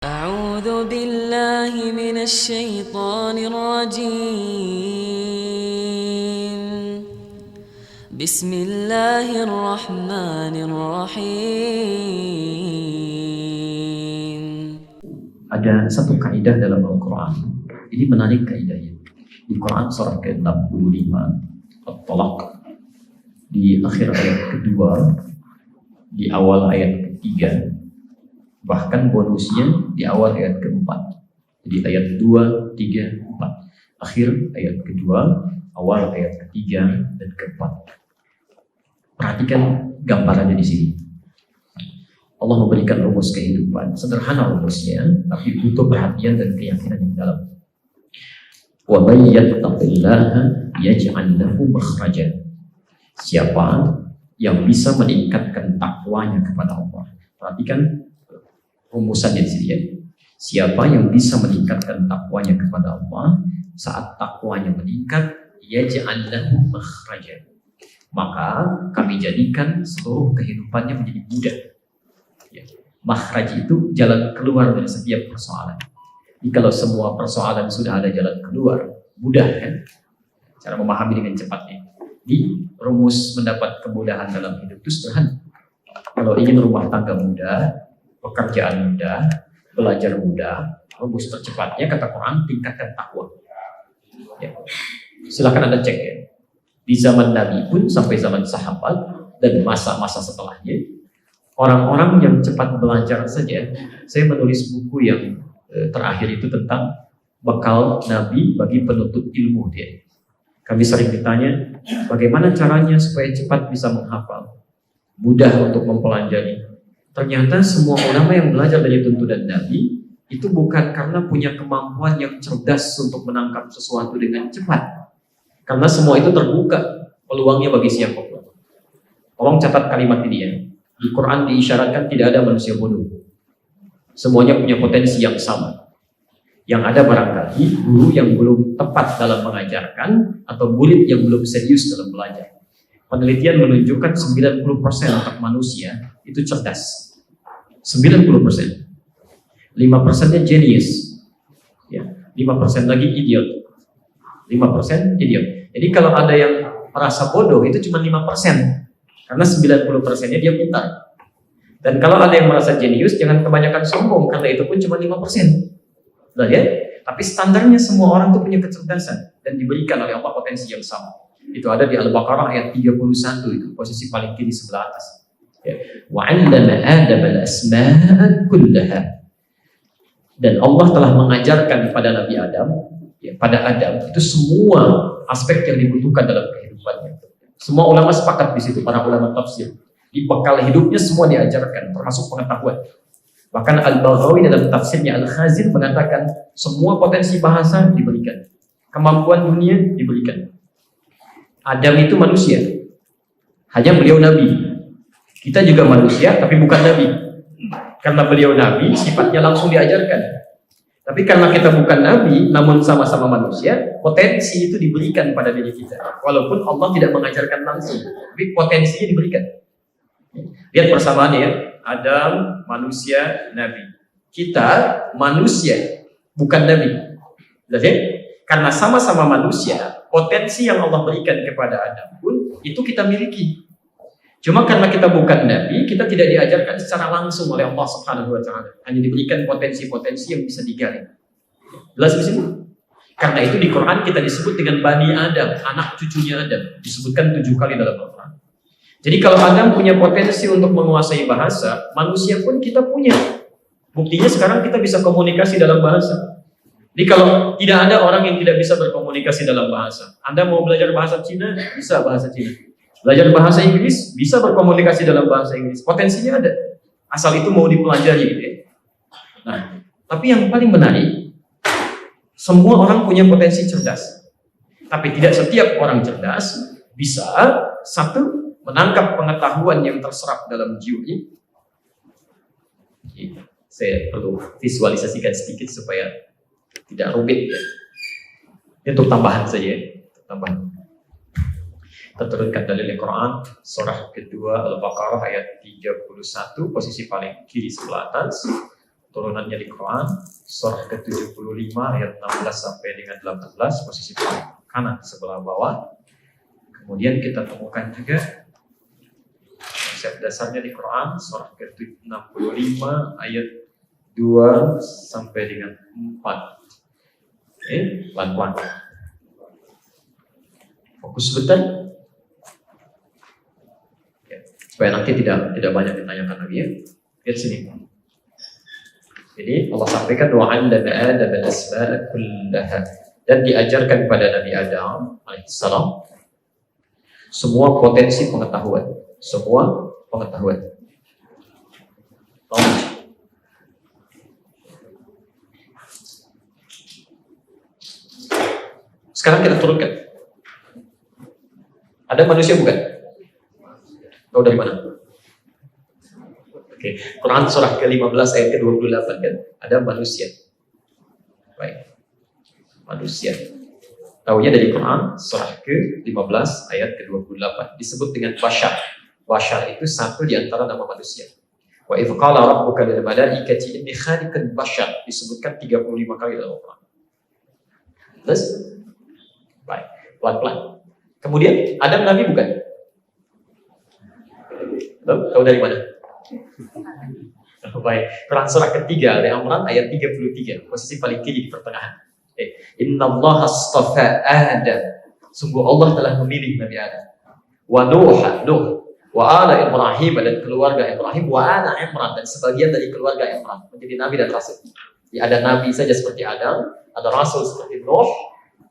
أعوذ بالله من الشيطان الرجيم بسم الله الرحمن الرحيم. Ada satu kaidah dalam Al-Quran. Ini menarik kaidahnya. Di Quran surah ke-65 At-Talaq, di akhir ayat kedua, di awal ayat ketiga, bahkan bonusnya di awal ayat keempat. Jadi ayat 2, 3, 4, akhir ayat kedua, awal ayat ketiga dan keempat. Perhatikan gambarannya di sini. Allah memberikan rumus kehidupan, sederhana rumusnya, tapi butuh perhatian dan keyakinan yang dalam. Wa may yattaqillaha yaj'al lahu makhrajan. Siapa yang bisa meningkatkan takwanya kepada Allah? Perhatikan rumusannya di sini ya. Siapa yang bisa meningkatkan takwanya kepada Allah, saat takwanya meningkat, yaj'al lahu makhrajan, maka kami jadikan seluruh kehidupannya menjadi mudah. Ya. Makhraj itu jalan keluar dari setiap persoalan. Jadi kalau semua persoalan sudah ada jalan keluar, mudah kan? Cara memahami dengan cepatnya. Di rumus mendapat kemudahan dalam hidup itu sederhana. Kalau ingin rumah tangga mudah, pekerjaan mudah, belajar mudah, rumus tercepatnya kata Quran tingkatkan takwa. Ya. Silakan Anda cek ya. Di zaman Nabi pun sampai zaman sahabat dan masa-masa setelahnya, orang-orang yang cepat belajar saja. Saya menulis buku yang terakhir itu tentang bekal Nabi bagi penuntut ilmu dia. Kami sering ditanya, bagaimana caranya supaya cepat bisa menghafal, mudah untuk mempelajari. Ternyata semua ulama yang belajar dari tuntunan Nabi itu bukan karena punya kemampuan yang cerdas untuk menangkap sesuatu dengan cepat, karena semua itu terbuka peluangnya bagi siapapun. Tolong catat kalimat ini ya. Di Quran diisyaratkan tidak ada manusia bodoh. Semuanya punya potensi yang sama. Yang ada barangkali guru yang belum tepat dalam mengajarkan atau murid yang belum serius dalam belajar. Penelitian menunjukkan 90% otak manusia itu cerdas. 90%. 5%-nya genius. Ya, 5% lagi idiot. 5% idiot. Jadi kalau ada yang merasa bodoh itu cuma 5%. Karena 90%-nya dia pintar. Dan kalau ada yang merasa jenius, jangan kebanyakan sombong, karena itu pun cuma 5%. Nah, ya? Tapi standarnya semua orang itu punya kecerdasan dan diberikan oleh Allah potensi yang sama. Itu ada di Al-Baqarah ayat 31 itu, posisi paling kiri sebelah atas. Ya. Wa 'allama Adam al-asma'a kullaha. Dan Allah telah mengajarkan pada Nabi Adam, ya, pada Adam itu semua aspek yang dibutuhkan dalam kehidupannya. Semua ulama sepakat di situ, para ulama tafsir. Di bekal hidupnya semua diajarkan, termasuk pengetahuan. Bahkan Al-Baghawi dalam tafsirnya Al-Khazin mengatakan semua potensi bahasa diberikan, kemampuan dunia diberikan. Adam itu manusia, hanya beliau nabi. Kita juga manusia, tapi bukan nabi. Karena beliau nabi, sifatnya langsung diajarkan. Tapi karena kita bukan nabi, namun sama-sama manusia, potensi itu diberikan pada diri kita. Walaupun Allah tidak mengajarkan langsung, tapi potensinya diberikan. Lihat persamaannya ya. Adam, manusia, nabi. Kita, manusia, bukan nabi. Jadi, karena sama-sama manusia, potensi yang Allah berikan kepada Adam pun, itu kita miliki. Cuma karena kita bukan nabi, kita tidak diajarkan secara langsung oleh Allah Subhanahu wa taala. Hanya diberikan potensi-potensi yang bisa digali. Jelas di sini? Karena itu di Quran kita disebut dengan Bani Adam, anak cucunya Adam. Disebutkan 7 kali dalam Al-Quran. Jadi kalau Adam punya potensi untuk menguasai bahasa, manusia pun kita punya. Buktinya sekarang kita bisa komunikasi dalam bahasa. Jadi kalau tidak ada orang yang tidak bisa berkomunikasi dalam bahasa. Anda mau belajar bahasa Cina, bisa bahasa Cina. Belajar bahasa Inggris, bisa berkomunikasi dalam bahasa Inggris. Potensinya ada. Asal itu mau dipelajari gitu ya. Nah, tapi yang paling menarik, semua orang punya potensi cerdas. Tapi tidak setiap orang cerdas bisa, satu, menangkap pengetahuan yang terserap dalam jiwanya. Saya perlu visualisasikan sedikit supaya tidak rumit ya. Ini untuk tambahan saja ya. Tambahan. Terturunkan dalil Al-Quran surah kedua Al-Baqarah ayat 31, posisi paling kiri sebelah atas. turunannya di Quran, surah ke-75 ayat 16 sampai dengan 18, posisi paling kanan sebelah bawah. Kemudian kita temukan juga konsep dasarnya di Quran, surah ke-65 ayat 2 sampai dengan 4. Oke, pelan-pelan. Fokus sebentar. Oke, supaya nanti tidak banyak ditanyakan lagi ya. Lihat sini. Jadi Allah sampaikan wa'allama Adam al-asma'a kullaha, dan diajarkan kepada Nabi Adam alaihissalam semua potensi pengetahuan, semua pengetahuan. Sekarang kita turunkan. Ada manusia bukan? Tahu dari mana? Oke, Quran surah ke-15 ayat ke-28 kan? Ada manusia. Baik. Manusia. Taunya dari Quran surah ke-15 ayat ke-28 disebut dengan bashar. Bashar itu satu di antara nama manusia. Wa idz qala rabbuka lil malaikati inni khaliqun bashar, disebutkan 35 kali dalam Quran. Terus? Baik, pelan-pelan. Kemudian Adam Nabi bukan? Tahu dari mana? Baik, Quran surah ketiga Al-Imran ayat 33, posisi paling kiri di pertengahan. Innallaha astafa Adam, sungguh Allah telah memilih Nabi Adam. Wa Nuh, wa ala Ibrahim, dan keluarga Ibrahim, wa ana Imran, dan sebagian dari keluarga Imran menjadi nabi dan rasul. Ya, ada nabi saja seperti Adam, ada rasul seperti Nuh,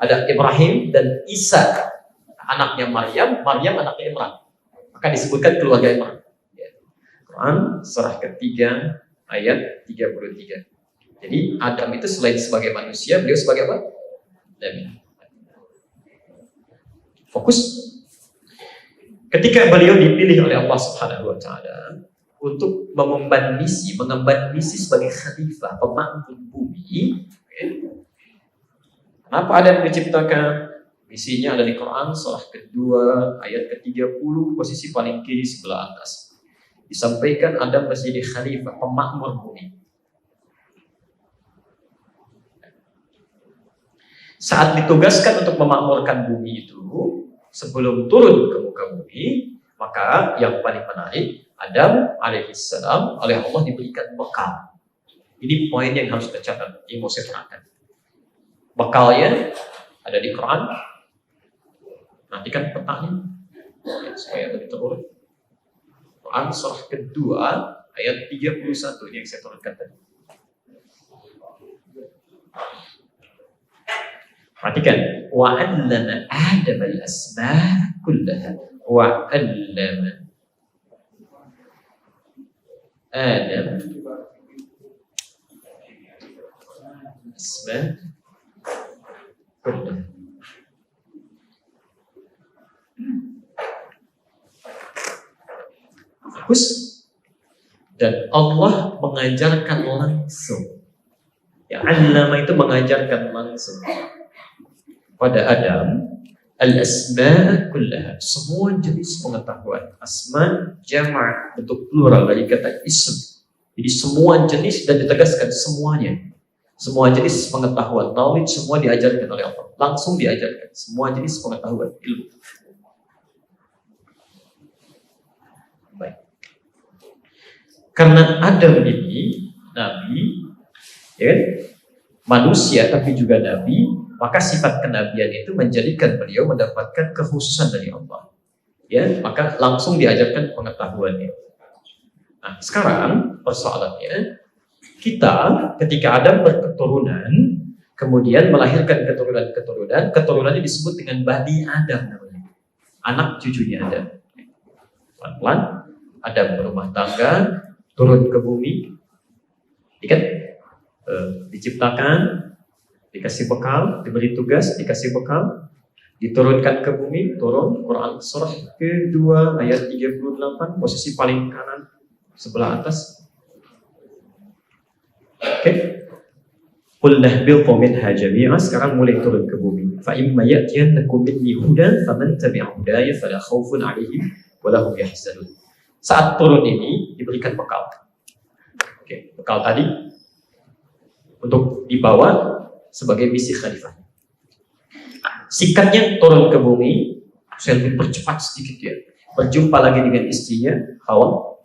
ada Ibrahim dan Isa, anaknya Maryam anaknya Imran. Maka disebutkan keluarga Imran. Quran surah ketiga ayat 33. Jadi Adam itu selain sebagai manusia, beliau sebagai apa? Nabi. Fokus. Ketika beliau dipilih oleh Allah Subhanahu wa taala untuk mengemban misi sebagai khalifah, pemakmur bumi. Kenapa Adam diciptakan? Misinya ada di Quran surah kedua ayat ke-30, posisi paling kiri sebelah atas. Disampaikan Adam menjadi khalifah, pemakmur bumi. Saat ditugaskan untuk memakmurkan bumi itu, sebelum turun ke muka bumi, maka yang paling menarik, Adam alaihissalam oleh Allah diberikan bekal. Ini poin yang harus dicatat, yang mau saya terangkan. Bekalnya ada di Quran. Nantikan petanya supaya lebih terurut. Quran surah kedua ayat 31 ini yang saya turunkan tadi. Perhatikan, wa 'allama Adam al-asma' kullaha, wa 'allama Adam al-asma' kullaha. Fokus. Dan Allah mengajarkan langsung. Ya, allama itu mengajarkan langsung pada Adam al-asma' kullaha, semua jenis pengetahuan. Asma jama' bentuk plural dari kata ism. Jadi semua jenis, dan ditegaskan semuanya. Semua jenis pengetahuan, knowledge, semua diajarkan oleh Allah. Langsung diajarkan semua jenis pengetahuan, ilmu. Baik. Karena Adam ini nabi, ya kan? Manusia tapi juga nabi, maka sifat kenabian itu menjadikan beliau mendapatkan kekhususan dari Allah. Ya, maka langsung diajarkan pengetahuannya. Nah, sekarang persoalannya, kita ketika Adam berketurunan, kemudian melahirkan keturunannya disebut dengan Bani Adam namanya. Anak cucunya Adam. Pelan-pelan Adam berumah tangga, turun ke bumi, diciptakan, dikasih bekal, diberi tugas, dikasih bekal, diturunkan ke bumi, turun. Quran surah kedua ayat 38, posisi paling kanan sebelah atas. Oke. Qul nahbitu minha jami'an, sekarang mulai turun ke bumi. Fa imma ya'tiyannakum minni hudan faman tabi'a hudaya fala khaufun 'alaihim wa lahum yahzanun. Saat turun ini diberikan bekal. Oke, bekal tadi untuk dibawa sebagai misi khalifah. Singkatnya, turun ke bumi, saya lebih percepat sedikit ya. Berjumpa lagi dengan istrinya, Hawa.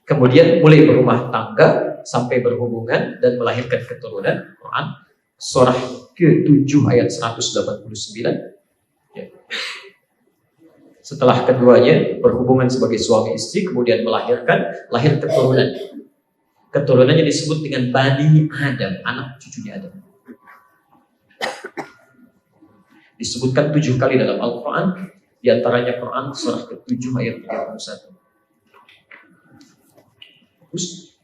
Kemudian mulai berumah tangga sampai berhubungan dan melahirkan keturunan. Quran surah ke-7 ayat 189. Ya. Setelah keduanya berhubungan sebagai suami istri, kemudian lahir keturunan. Keturunannya disebut dengan Bani Adam, anak cucunya Adam. Disebutkan 7 kali dalam Al-Quran, diantaranya Quran surah ke-7 ayat 31. Terus,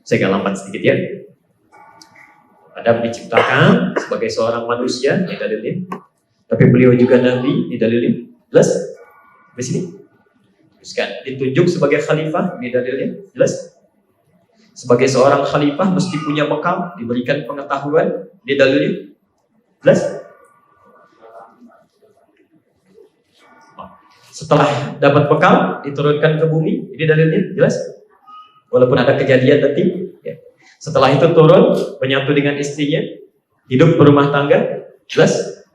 saya agak lambat sedikit ya. Adam diciptakan sebagai seorang manusia, ini dalilnya. Tapi beliau juga nabi, ini dalilnya. Jelas? Di sini. Teruskan, ditunjuk sebagai khalifah, ini dalilnya. Jelas? Sebagai seorang khalifah mesti punya bekal, diberikan pengetahuan, ini dalilnya. Jelas? Setelah dapat bekal, diturunkan ke bumi, ini dalilnya. Jelas? Walaupun ada kejadian nanti. Ya. Setelah itu turun, menyatu dengan istrinya, hidup berumah tangga, jelas?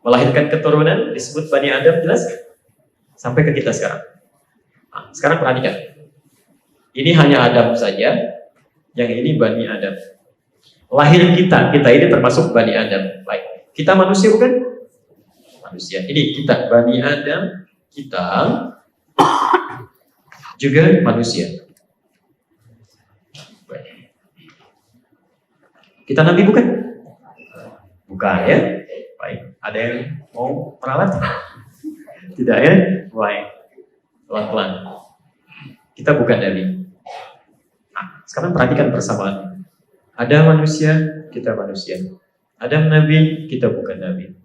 Melahirkan keturunan, disebut Bani Adam, jelas? Sampai ke kita sekarang. Nah, sekarang perhatikan. Ini hanya Adam saja, yang ini Bani Adam. Lahir kita ini termasuk Bani Adam. Baik. Kita manusia bukan? Manusia. Ini kita, Bani Adam, kita juga manusia. Baik. Kita nabi bukan? Bukan ya? Baik. Ada yang mau peralat? Tidak ya? Baik. Pelan-pelan. Kita bukan nabi. Nah, sekarang perhatikan persamaan. Ada manusia, kita manusia. Ada nabi, kita bukan nabi.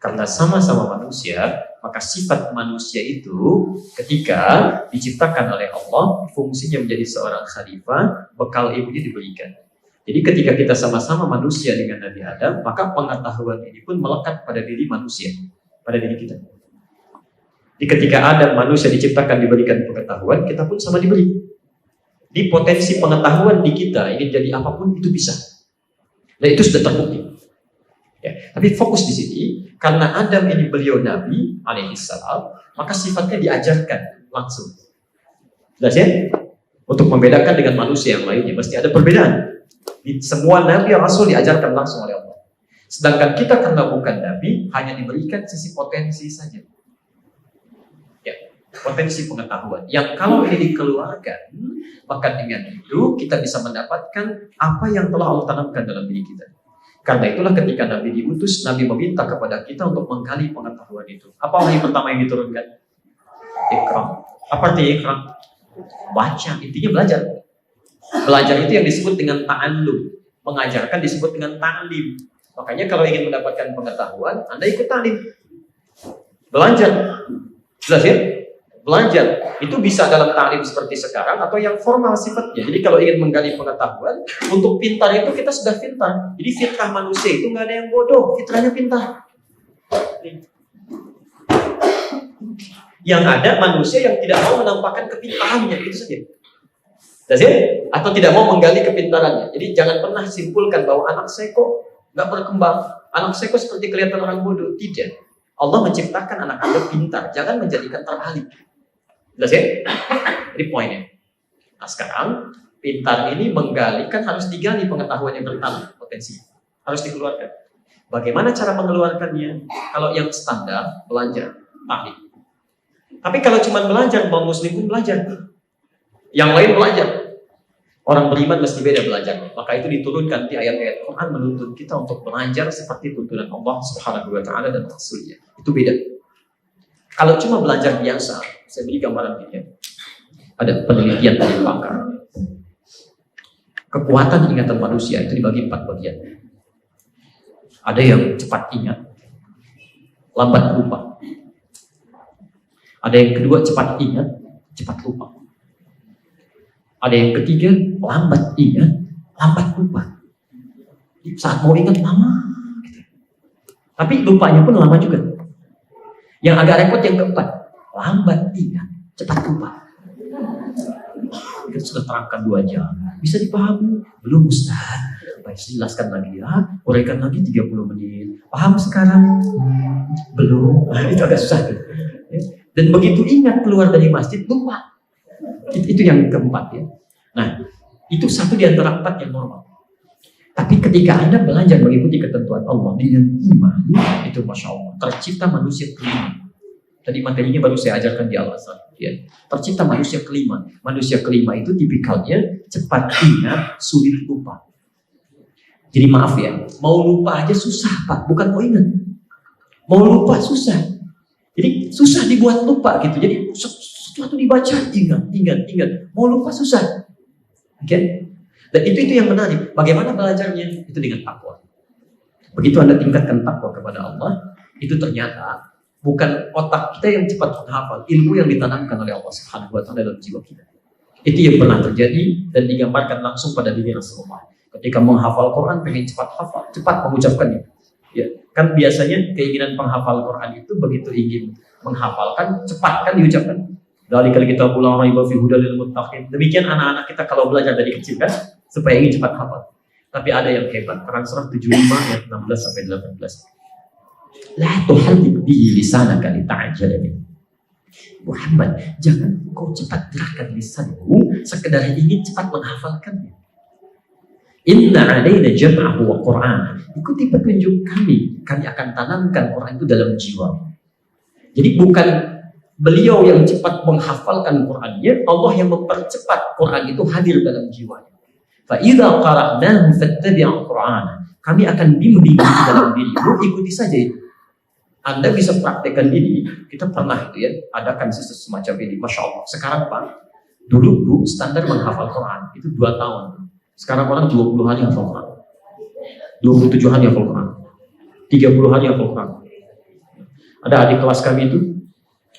Karena sama-sama manusia, maka sifat manusia itu ketika diciptakan oleh Allah, fungsinya menjadi seorang khalifah, bekal ilmunya diberikan. Jadi ketika kita sama-sama manusia dengan Nabi Adam, maka pengetahuan ini pun melekat pada diri manusia, pada diri kita. Jadi ketika Adam manusia diciptakan diberikan pengetahuan, kita pun sama diberi. Di potensi pengetahuan di kita, ini jadi apapun itu bisa. Dan itu sudah terbukti. Ya, tapi fokus di sini, karena Adam ini beliau Nabi alaihissalam, maka sifatnya diajarkan langsung. Jelas ya? Untuk membedakan dengan manusia yang lainnya, mesti ada perbedaan. Di semua Nabi Rasul diajarkan langsung oleh Allah. Sedangkan kita karena bukan Nabi, hanya diberikan sisi potensi saja. Ya, potensi pengetahuan. Yang kalau ini dikeluarkan, maka dengan itu kita bisa mendapatkan apa yang telah Allah tanamkan dalam diri kita. Karena itulah ketika Nabi diutus, Nabi meminta kepada kita untuk menggali pengetahuan itu. Apa wahyu pertama yang diturunkan? Iqra. Apa artinya Iqra? Baca, intinya belajar. Belajar itu yang disebut dengan ta'allum. Mengajarkan disebut dengan ta'lim. Makanya kalau ingin mendapatkan pengetahuan, Anda ikut ta'lim. Belajar. Jelas ya? Belajar. Itu bisa dalam ta'lim seperti sekarang atau yang formal sifatnya. Jadi kalau ingin menggali pengetahuan, untuk pintar itu kita sudah pintar. Jadi fitrah manusia itu nggak ada yang bodoh, fitrahnya pintar. Yang ada manusia yang tidak mau menampakkan kepintarannya, itu saja. Jelas ya? Atau tidak mau menggali kepintarannya. Jadi jangan pernah simpulkan bahwa anak saya kok nggak berkembang, anak saya kok seperti kelihatan orang bodoh. Tidak. Allah menciptakan anak Anda pintar, jangan menjadikan terbalik. Jelas ya? Jadi poinnya. Nah sekarang, pintar ini menggali, kan harus digali pengetahuan yang pertama, potensi. Harus dikeluarkan. Bagaimana cara mengeluarkannya? Kalau yang standar, belajar, taklim. Tapi kalau cuma belajar, mau muslim pun belajar. Yang lain belajar. Orang beriman mesti beda belajar. Maka itu diturunkan di ayat-ayat Quran menuntut kita untuk belajar seperti tuntunan Allah Subhanahu wa Ta'ala dan Rasulnya. Itu beda. Kalau cuma belajar biasa, saya beri gambaran ini. Ada penelitian dari pakar. Kekuatan ingatan manusia itu dibagi 4 bagian. Ada yang cepat ingat, lambat lupa. Ada yang kedua cepat ingat, cepat lupa. Ada yang ketiga lambat ingat, lambat lupa. Saat mau ingat lama, gitu. Tapi lupanya pun lama juga. Yang agak repot yang keempat, lambat ingat, cepat lupa. Kita sudah terangkan 2 jam. Bisa dipahami? Belum Ustaz. Baik, jelaskan lagi ya. Uraikan lagi 30 menit. Paham sekarang? Belum. Itu agak susah. Dan begitu ingat keluar dari masjid, lupa. Itu yang keempat ya. Nah, itu satu di antara 4 yang normal. Tapi ketika Anda belajar mengikuti ketentuan Allah dengan iman, itu Masya Allah, tercipta manusia kelima. Tadi materinya baru saya ajarkan di Al-Azhar. Ya. Tercipta manusia kelima. Manusia kelima itu tipikalnya cepat ingat, sulit lupa. Jadi maaf ya, mau lupa aja susah Pak, bukan mau ingat. Mau lupa susah. Jadi susah dibuat lupa gitu. Jadi sesuatu dibaca, ingat. Mau lupa susah. Oke? Dan itu yang menarik. Bagaimana belajarnya? Itu dengan takwa. Begitu Anda tingkatkan takwa kepada Allah, itu ternyata bukan otak kita yang cepat menghafal, ilmu yang ditanamkan oleh Allah Subhanahu wa taala dalam jiwa kita. Itu yang pernah terjadi dan digambarkan langsung pada diri Rasulullah. Ketika menghafal Quran, pengen cepat hafal, cepat mengucapkannya. Ya, kan biasanya keinginan penghafal Quran itu begitu ingin menghafalkan, cepat kan diucapkan. Dari kali kita pulang raiba fi hudal lil muttaqin. Demikian anak-anak kita kalau belajar dari kecil kan, supaya ingin cepat hafal. Tapi ada yang hebat. Quran surah 75 ayat 16 sampai 18. La tuhaddid bihi lisanaka lita'ajjala bihi. Muhammad, jangan kau cepat gerakkan lisanmu sekedar ingin cepat menghafalkannya. Inna alaina jam'ahu wa Qur'an. Ikuti petunjuk kami akan tanamkan Quran itu dalam jiwa. Jadi bukan beliau yang cepat menghafalkan Qurannya, Allah yang mempercepat Quran itu hadir dalam jiwanya. Fa idza qara'nahu fattabi' Qur'ana. Kami akan bimbing dalam dirimu, ikuti saja itu. Anda bisa praktekkan ini. Kita pernah itu ya, adakan sistem semacam ini. Masya Allah. Sekarang Pak, dulu standar menghafal Quran itu 2 tahun. Sekarang orang 20 hari hafal Quran, 27 hari hafal Quran, 30 hari hafal Quran. Ada adik kelas kami itu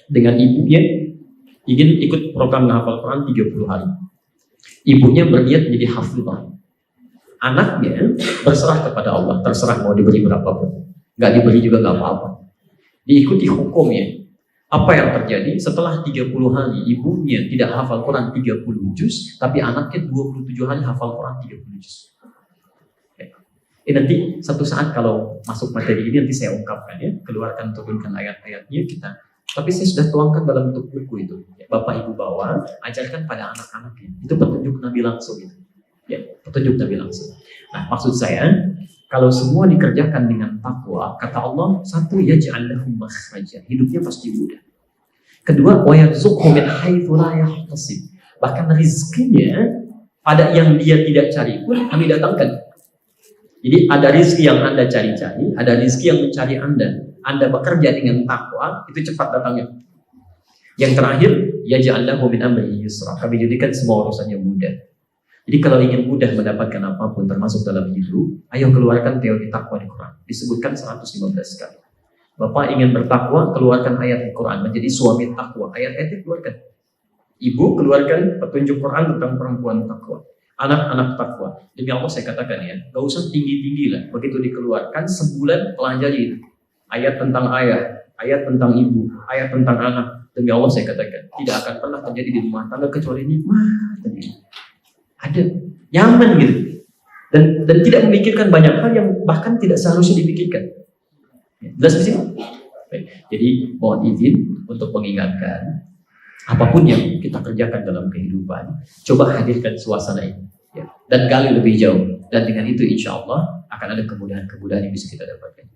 dengan ibunya ingin ikut program menghafal Quran 30 hari. Ibunya berniat menjadi hafizah. Anaknya berserah kepada Allah, terserah mau diberi berapapun. Nggak diberi juga nggak apa-apa. Diikuti hukumnya. Apa yang terjadi setelah 30 hari ibunya tidak hafal Quran 30 juz, tapi anaknya 27 hari hafal Quran 30 juz. Nanti satu saat kalau masuk materi ini nanti saya ungkapkan ya, keluarkan turunkan ayat-ayatnya kita. Tapi saya sudah tuangkan dalam bentuk buku itu. Bapak Ibu bawa, ajarkan pada anak-anaknya. Itu petunjuk Nabi langsung itu. Ya, petunjuk Nabi langsung. Nah, maksud saya kalau semua dikerjakan dengan takwa, kata Allah, satu yaj'al lahum makhraja, hidupnya pasti mudah. Kedua, wa yarzuqhu min haitsu la yahtasib. Bahkan rezekinya pada yang dia tidak cari pun kami datangkan. Jadi ada rezeki yang Anda cari-cari, ada rezeki yang mencari Anda. Anda bekerja dengan takwa, itu cepat datangnya. Yang terakhir, yaj'al lahu min amrihi yusra. Kami jadikan semua urusannya mudah. Jadi kalau ingin mudah mendapatkan apapun termasuk dalam hidup, ayo keluarkan teori takwa di Quran. Disebutkan 115 kali. Bapak ingin bertakwa, keluarkan ayat Al-Quran menjadi suami takwa. Ayat-ayatnya keluarkan. Ibu keluarkan petunjuk Quran tentang perempuan takwa. Anak-anak takwa. Demi Allah saya katakan ya, gak usah tinggi-tinggi lah. Begitu dikeluarkan, sebulan pelajari itu. Ayat tentang ayah, ayat tentang ibu, ayat tentang anak. Demi Allah saya katakan, tidak akan pernah terjadi di rumah tangga kecuali nikmat. Ada nyaman gitu dan tidak memikirkan banyak hal yang bahkan tidak seharusnya dipikirkan. Jelas di sini. Jadi mohon izin untuk mengingatkan apapun yang kita kerjakan dalam kehidupan, coba hadirkan suasana ini ya, dan gali lebih jauh. Dan dengan itu insya Allah akan ada kemudahan-kemudahan yang bisa kita dapatkan.